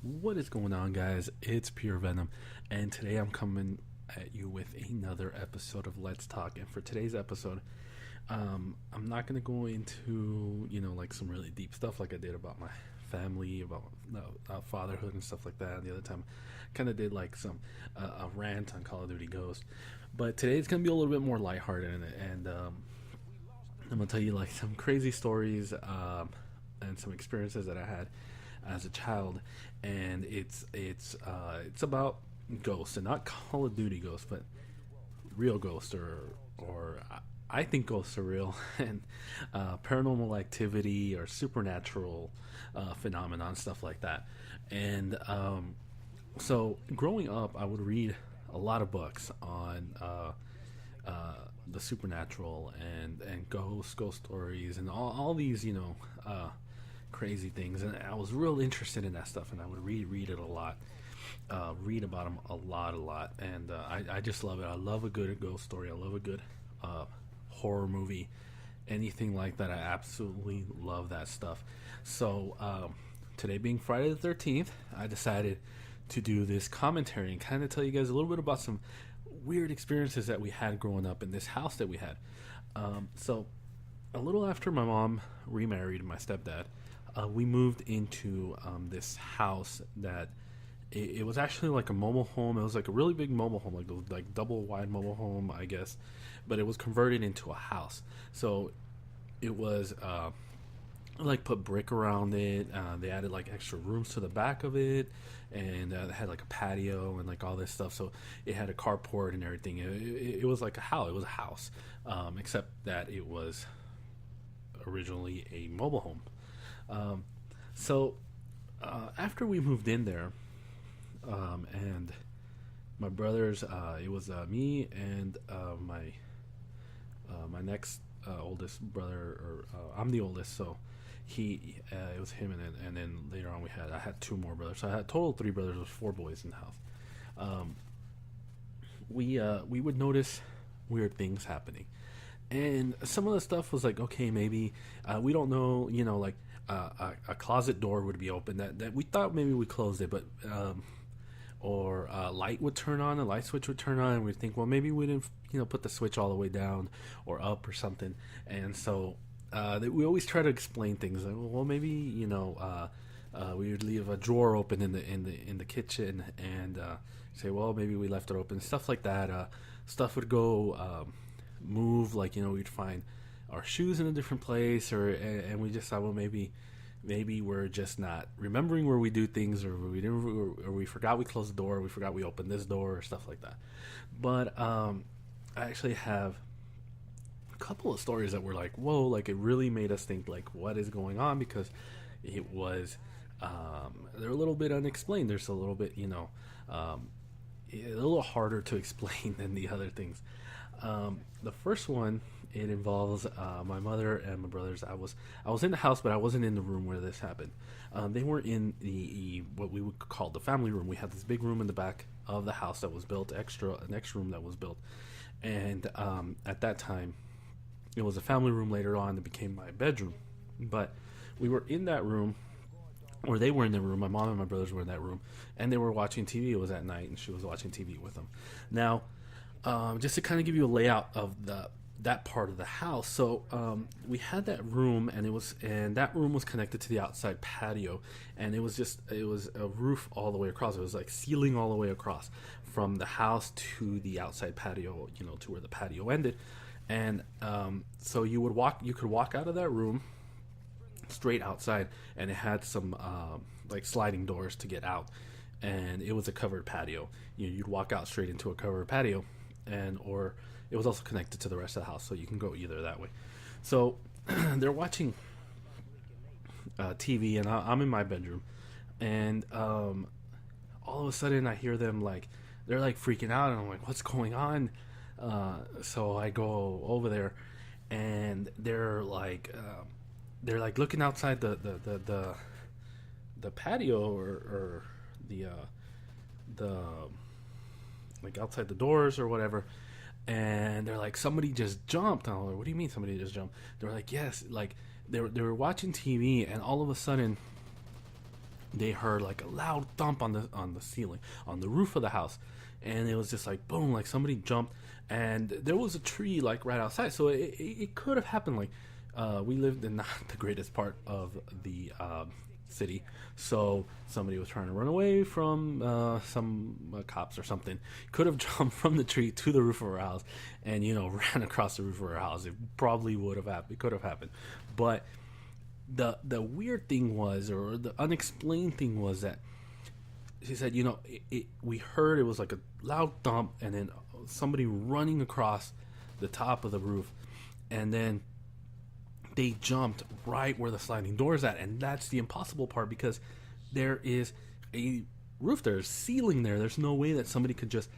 What is going on, guys? It's Pure Venom, and today I'm coming at you with another episode of Let's Talk. And for today's episode, I'm not going to go into, like some really deep stuff like I did about my family, about fatherhood and stuff like that. And the other time, kind of did like some a rant on Call of Duty Ghost. But today it's going to be a little bit more lighthearted, and I'm going to tell you like some crazy stories and some experiences that I had as a child, and it's about ghosts, and not Call of Duty ghosts, but real ghosts, or I think ghosts are real, and paranormal activity or supernatural phenomenon, stuff like that. And so growing up, I would read a lot of books on the supernatural and ghost stories, and all these crazy things, and I was real interested in that stuff, and I would read it a lot, read about them a lot, and I just love it. I love a good ghost story. I love a good horror movie, anything like that. I absolutely love that stuff. So today being Friday the 13th, I decided to do this commentary and kind of tell you guys a little bit about some weird experiences that we had growing up in this house that we had. So a little after my mom remarried my stepdad, we moved into this house that it was actually like a mobile home. It was like a really big mobile home, like double wide mobile home, I guess, but it was converted into a house. So it was like put brick around it. They added like extra rooms to the back of it, and it had like a patio and like all this stuff. So it had a carport and everything. It was like a house. It was a house, except that it was originally a mobile home. So after we moved in there, and my brothers, it was me and my next oldest brother, or I'm the oldest, so he it was him, and then later on I had two more brothers, so I had total three brothers with four boys in the house. We would notice weird things happening, and some of the stuff was like, okay, maybe we don't know, like a closet door would be open that we thought maybe we closed it, but or a light would turn on, a light switch would turn on, and we'd think, well, maybe we didn't put the switch all the way down or up or something. And so we always try to explain things like, well, maybe we would leave a drawer open in the kitchen, and say, well, maybe we left it open, stuff like that. Stuff would go move, like we'd find our shoes in a different place, and we just thought, well, maybe we're just not remembering where we do things, or we forgot we closed the door, we forgot we opened this door, or stuff like that. But I actually have a couple of stories that were like, whoa, like it really made us think, like, what is going on, because it was they're a little bit unexplained. There's a little bit a little harder to explain than the other things. The first one, it involves my mother and my brothers. I was in the house, but I wasn't in the room where this happened. They were in the what we would call the family room. We had this big room in the back of the house that was built, an extra room that was built, and at that time, it was a family room. Later on, it became my bedroom. But we were in that room, or they were in the room. My mom and my brothers were in that room, and they were watching TV. It was at night, and she was watching TV with them. Now, just to kind of give you a layout of that part of the house. So we had that room, and that room was connected to the outside patio, and it was a roof all the way across. It was like ceiling all the way across from the house to the outside patio, to where the patio ended. And so you could walk out of that room straight outside, and it had some like sliding doors to get out, and it was a covered patio. You'd walk out straight into a covered patio, or it was also connected to the rest of the house, so you can go either that way. So they're watching TV, and I'm in my bedroom, and all of a sudden I hear them, like, they're like freaking out, and I'm like, what's going on? So I go over there, and they're like looking outside the patio, or the like outside the doors or whatever, and they're like, somebody just jumped. I'm like, what do you mean somebody just jumped? They're like, yes, like they were watching TV, and all of a sudden they heard like a loud thump on the ceiling, on the roof of the house, and it was just like boom, like somebody jumped, and there was a tree like right outside, so it could have happened. Like we lived in not the greatest part of the city, so somebody was trying to run away from some cops or something. Could have jumped from the tree to the roof of our house, and ran across the roof of our house. It probably would have happened. It could have happened, but the weird thing was, or the unexplained thing was that she said, we heard it was like a loud thump, and then somebody running across the top of the roof, and then they jumped right where the sliding door is at, and that's the impossible part because there is a roof, there's ceiling there. There's no way that somebody could just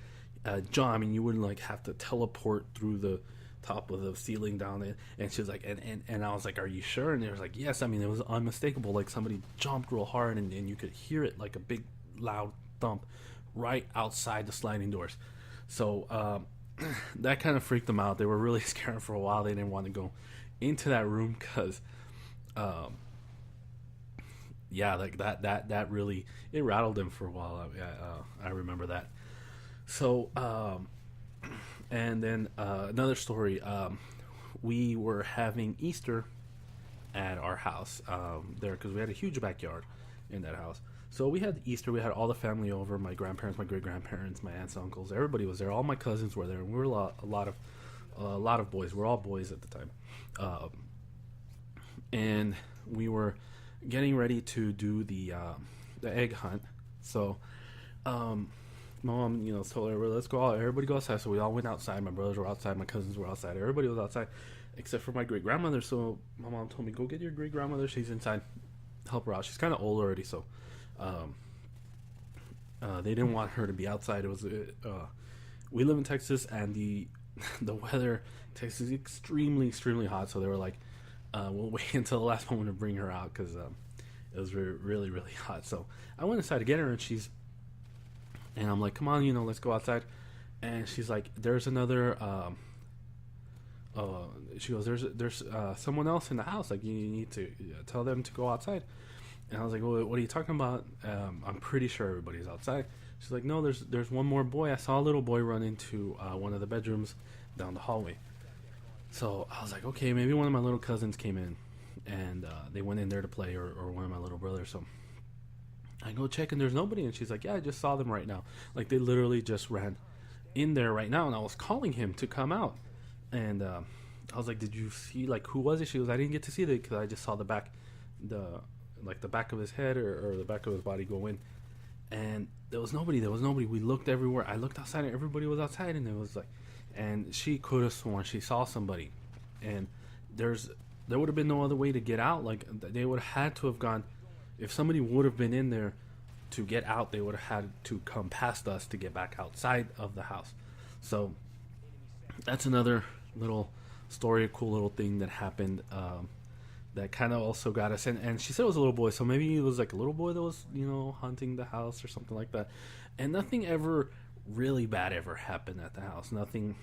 jump. I mean, you wouldn't like have to teleport through the top of the ceiling down there. And she was like, and I was like, are you sure? And they was like, yes. I mean, it was unmistakable. Like somebody jumped real hard, and you could hear it like a big loud thump right outside the sliding doors. So that kind of freaked them out. They were really scared for a while. They didn't want to go into that room because yeah, like that really, it rattled them for a while. I remember that. So and then another story, we were having Easter at our house there, because we had a huge backyard in that house. So we had Easter, we had all the family over, my grandparents, my great grandparents, my aunts, uncles, everybody was there. All my cousins were there, and we were a lot of boys. We're all boys at the time. And we were getting ready to do the egg hunt. So my mom, told everybody, let's go out. Everybody go outside. So we all went outside. My brothers were outside. My cousins were outside. Everybody was outside except for my great grandmother. So my mom told me, go get your great grandmother. She's inside. Help her out. She's kind of old already, so they didn't want her to be outside. It was we live in Texas, and the weather in Texas is extremely hot. So they were like, we'll wait until the last moment to bring her out because it was really hot. So I went inside to get her, and I'm like, come on, let's go outside. And she's like, there's another. She goes, there's someone else in the house. Like, you need to tell them to go outside. And I was like, well, what are you talking about? I'm pretty sure everybody's outside. She's like, no, there's one more boy. I saw a little boy run into one of the bedrooms down the hallway. So I was like, okay, maybe one of my little cousins came in, and they went in there to play, or one of my little brothers. So I go check, and there's nobody. And she's like, yeah, I just saw them right now. Like, they literally just ran in there right now, and I was calling him to come out. And I was like, did you see, like, who was it? She goes, I didn't get to see that because I just saw the back of his head or the back of his body go in. And there was nobody. We looked everywhere. I looked outside, and everybody was outside. And it was like, and she could have sworn she saw somebody. And there would have been no other way to get out. Like, they would have had to have gone. If somebody would have been in there to get out, they would have had to come past us to get back outside of the house. So that's another little story, a cool little thing that happened that kind of also got us in. And she said it was a little boy, so maybe it was like a little boy that was, hunting the house or something like that. And nothing ever really bad ever happened at the house. Nothing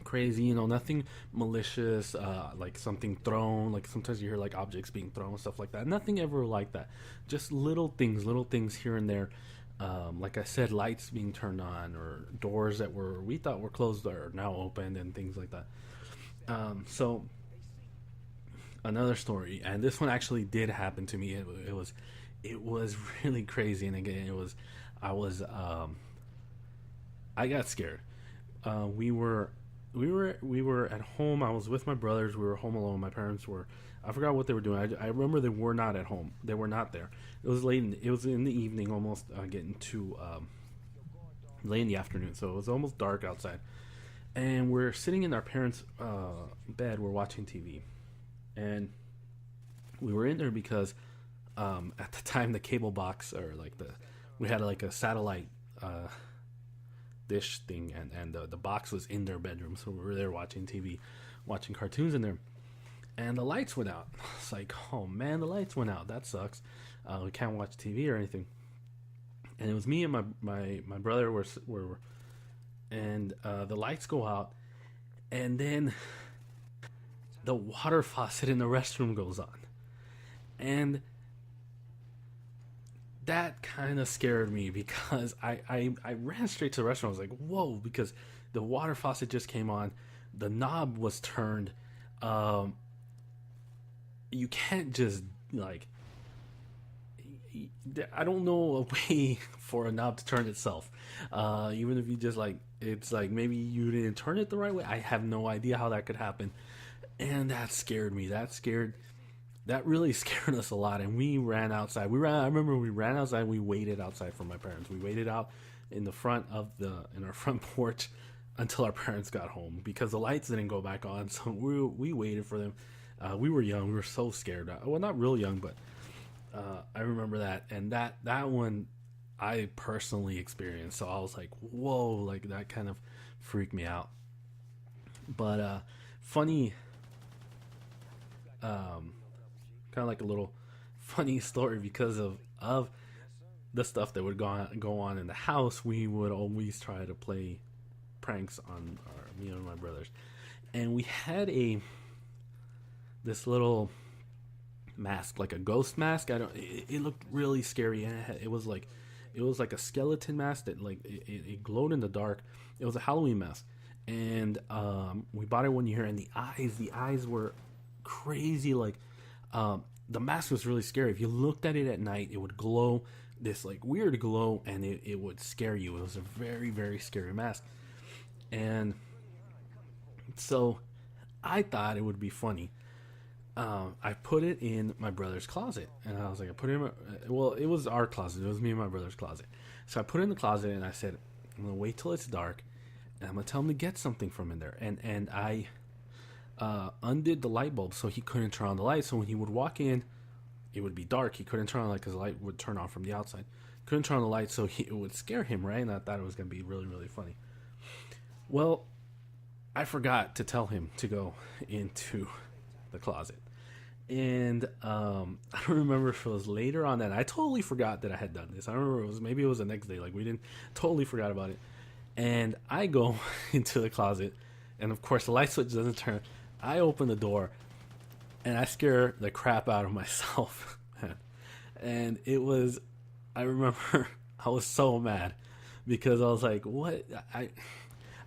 crazy, nothing malicious, like something thrown. Like sometimes you hear like objects being thrown, stuff like that. Nothing ever like that. Just little things here and there. Like I said, lights being turned on, or doors that we thought were closed are now opened, and things like that. So another story, and this one actually did happen to me. It was really crazy, and again, I got scared. We were at home. I was with my brothers. We were home alone. My parents were. I forgot what they were doing. I remember they were not at home. They were not there. It was late. It was in the evening, almost getting to late in the afternoon. So it was almost dark outside, and we're sitting in our parents' bed. We're watching TV, and we were in there because at the time the cable box, or like we had like a satellite dish thing, and the box was in their bedroom. So we were there watching TV, watching cartoons in there. And the lights went out. It's like, oh man, the lights went out. That sucks. We can't watch TV or anything. And it was me and my brother were and the lights go out, and then the water faucet in the restroom goes on. And that kind of scared me because I ran straight to the restaurant. I was like, whoa, because the water faucet just came on, the knob was turned. Um, you can't just like, I don't know a way for a knob to turn itself. Even if you just like, it's like maybe you didn't turn it the right way. I have no idea how that could happen, and that scared me. That really scared us a lot, and we ran outside. I remember we ran outside. We waited outside for my parents. We waited out in the front of in our front porch until our parents got home because the lights didn't go back on. So we waited for them. We were young. We were so scared. Well, not real young, but I remember that. And that one I personally experienced. So I was like, whoa, like that kind of freaked me out. But funny, kind of like a little funny story because of the stuff that would go on in the house. We would always try to play pranks on me and my brothers, and we had this little mask, like a ghost mask. It looked really scary, and it was like a skeleton mask that like it glowed in the dark. It was a Halloween mask, and we bought it one year, and the eyes were crazy. Like the mask was really scary. If you looked at it at night, it would glow this like weird glow, and it would scare you. It was a very, very scary mask. And so I thought it would be funny. I put it in my brother's closet, and I was like, I put it in well, it was our closet. It was me and my brother's closet. So I put it in the closet, and I said, I'm gonna wait till it's dark, and I'm gonna tell him to get something from in there. And I undid the light bulb so he couldn't turn on the light. So when he would walk in, it would be dark. He couldn't turn on the light because the light would turn on from the outside. Couldn't turn on the light, so it would scare him, right? And I thought it was gonna be really, really funny. Well, I forgot to tell him to go into the closet. And I don't remember if it was later on that. I totally forgot that I had done this. I remember maybe it was the next day. Like we didn't totally forgot about it. And I go into the closet, and of course the light switch doesn't turn. I open the door, and I scare the crap out of myself. And it was, I remember I was so mad because I was like, what?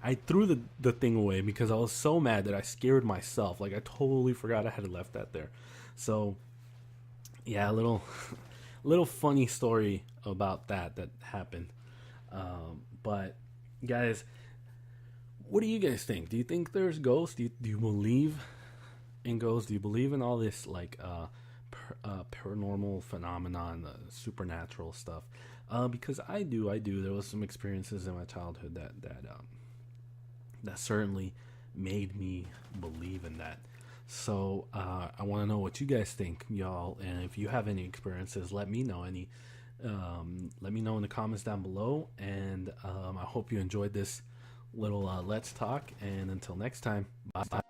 I threw the thing away because I was so mad that I scared myself. Like I totally forgot I had left that there. So yeah, a little funny story about that happened. But guys, what do you guys think? Do you think there's ghosts? Do you believe in ghosts? Do you believe in all this like paranormal phenomenon, supernatural stuff? Because I do. There was some experiences in my childhood that certainly made me believe in that. So I want to know what you guys think, y'all, and if you have any experiences, let me know. Let me know in the comments down below. And I hope you enjoyed this little let's talk. And until next time, bye.